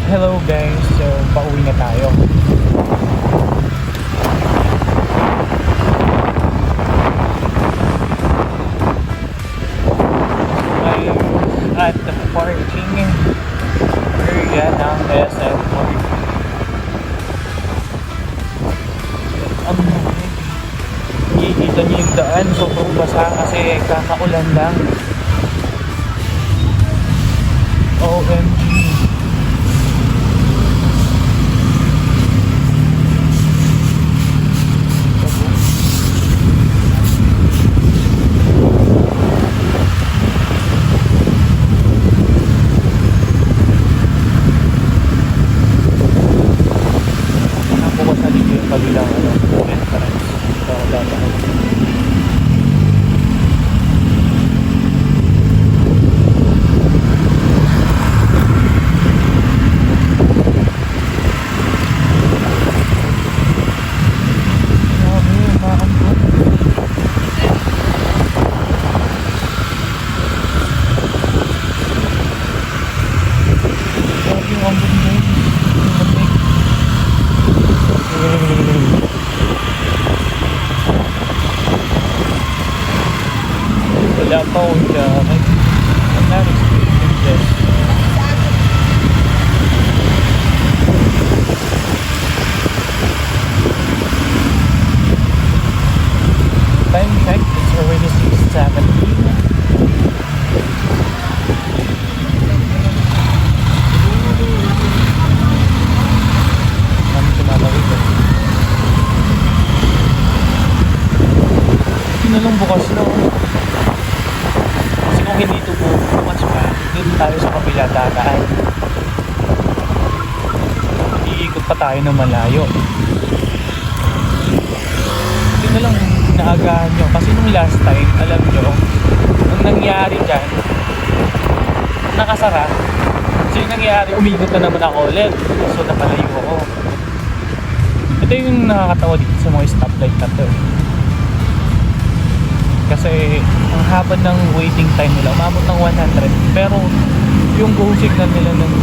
Hello guys, so pauwi na tayo. I'm at the parking area ng SM Mall. Nakikita niyo yung daan, sobrang basa kasi kakaulan lang. OMG. Kabilang entrance sa dadaan. Wala pa ako dyan. I'm not experiencing this. Time check, it's already 6:17. Kami tumatawid eh. Hindi na lang bukas na. Kung hindi ito bukas pa, doon tayo sa kabila dadaan. Iikot pa tayo ng malayo. Hindi na lang inaagahan nyo. Kasi nung last time, alam nyo, nung nangyari dyan, nakasara. So yung nangyari, umikot na naman ako ulit. So napalayo ako. Ito yung nakakatawa dito sa mga stoplight na to. Kasi ang haba ng waiting time nila, umabot ng 100, pero yung go signal nila ng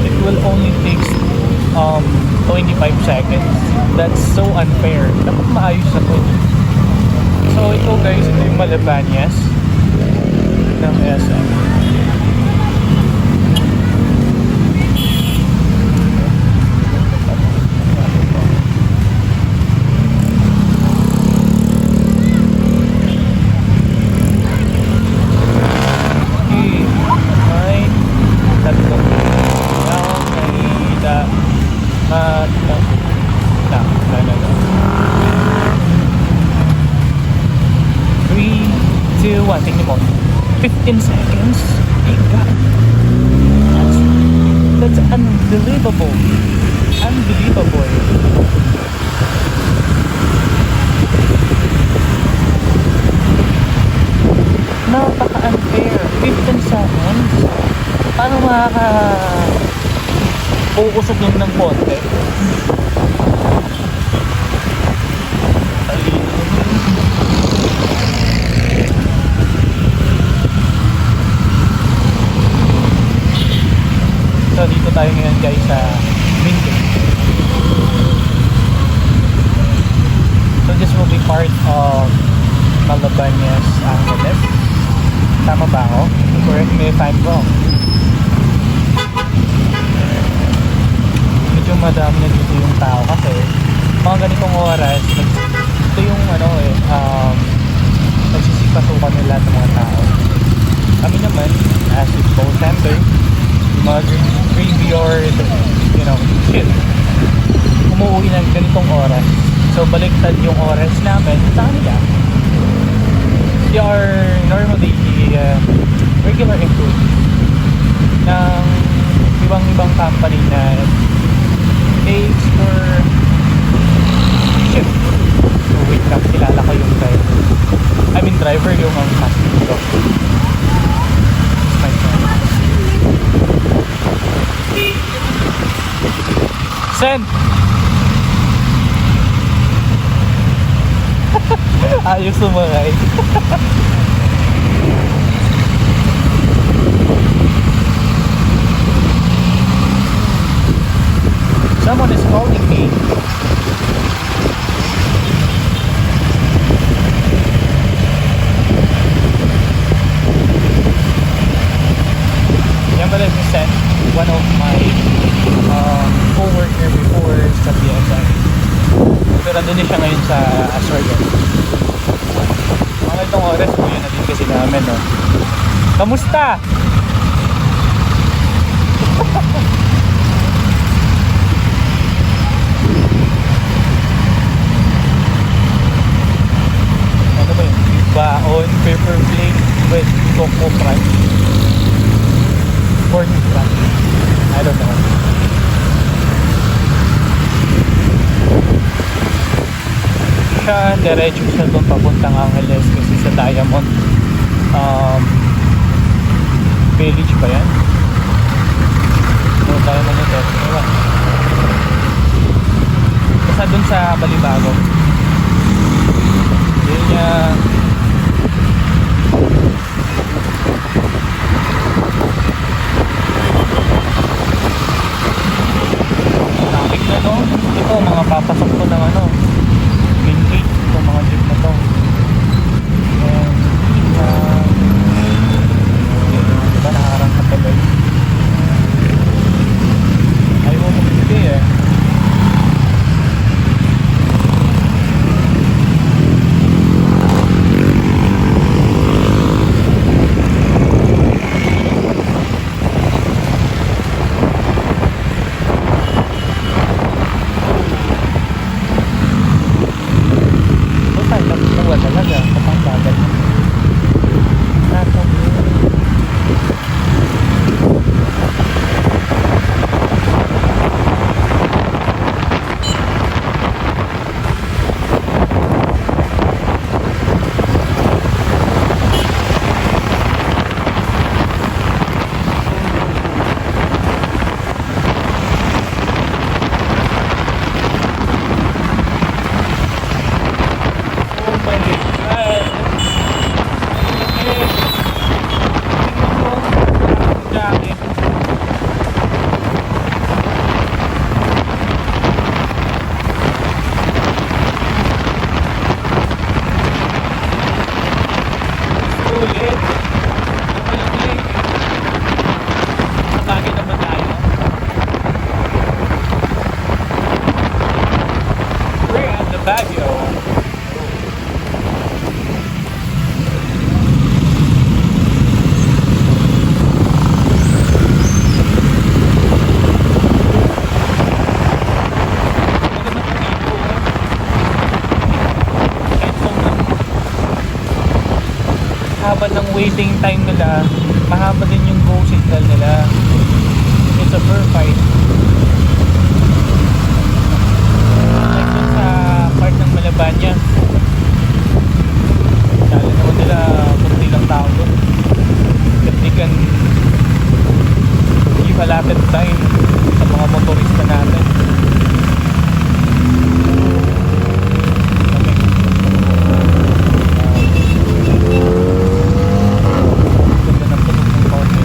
it will only take 25 seconds. That's so unfair. Dapat maayos na to. So ito guys, ito yung Malabanyas ng SM. Tingnan mo, 15 seconds. My God, that's unbelievable. Unbelievable. Napaka-unfair. 15 seconds. Paano makaka-focusog lang ng konti? So dito tayo ngayon guys sa main gate. So this will be part of Malabanyas Angeles. Tama ba ako? Correct me if I'm wrong. Medyo madami na dito yung tao kasi mga ganitong oras ito yung nagsisipasukan nila sa mga tao. Kami naman as a call center, mag-graveyard, shift. Umuwi ng ganitong oras. So, baliktad yung oras namin sa kanila. They are normally regular employees na ibang company na takes for shift. So wait lang, kilala ko yung driver. I mean driver yung ang taxi dito. My friend. Send! Ayos sumakay. Someone is calling me. Yan pala si Sen, one of my co-worker before sa BSI. Pero doon siya ngayon sa Asorgan. Mga itong oras po yun na din kasi namin, no? Kamusta? Ano ba yun? Baon, paper plate with coco crunch. Corn crunch. I don't know. Siya, diretso siya doon papuntang Angeles kasi sa Diamond Village ba yan? Doon tayo na nito. Ewan. Basta doon sa Balibago. Yun niya. Traffic na, no? Ito, mga papasok ko ng ano, main gate. Ito, mga jeep na to. And diba nakakarang sa tuloy? Ayaw mo magpili eh. Talaga, kapang bagal na. Natong Baguio. Haba ng waiting time nila, mahaba din yung go signal nila. It's a fair fight. Part ng Malabanya. Dahil naman nila kunti lang tao doon. That they can give allotted time sa mga motorista natin. Ganda ng punog ng konti.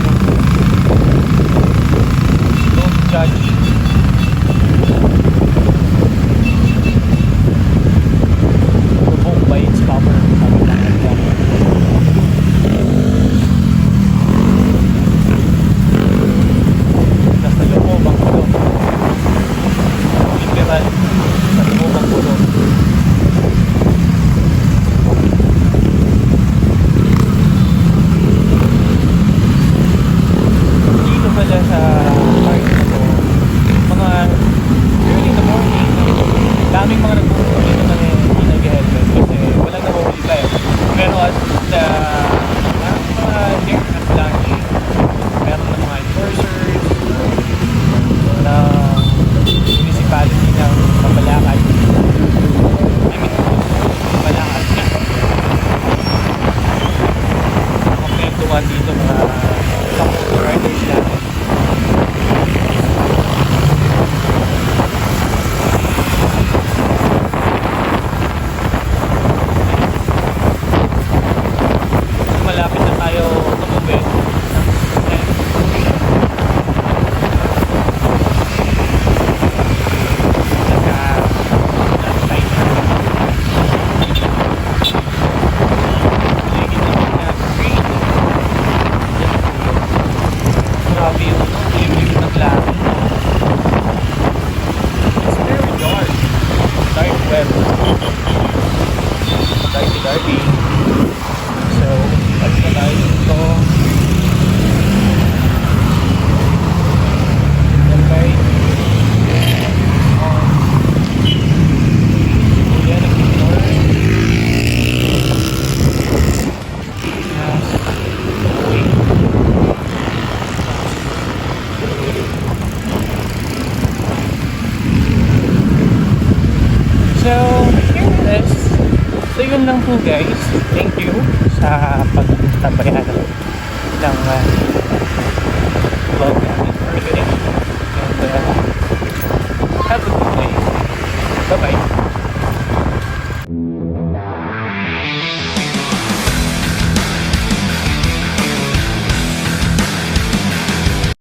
Don't judge. By its cover. Nasa loob ang ito. yun lang po guys. Thank you sa pagtabayan ng vlog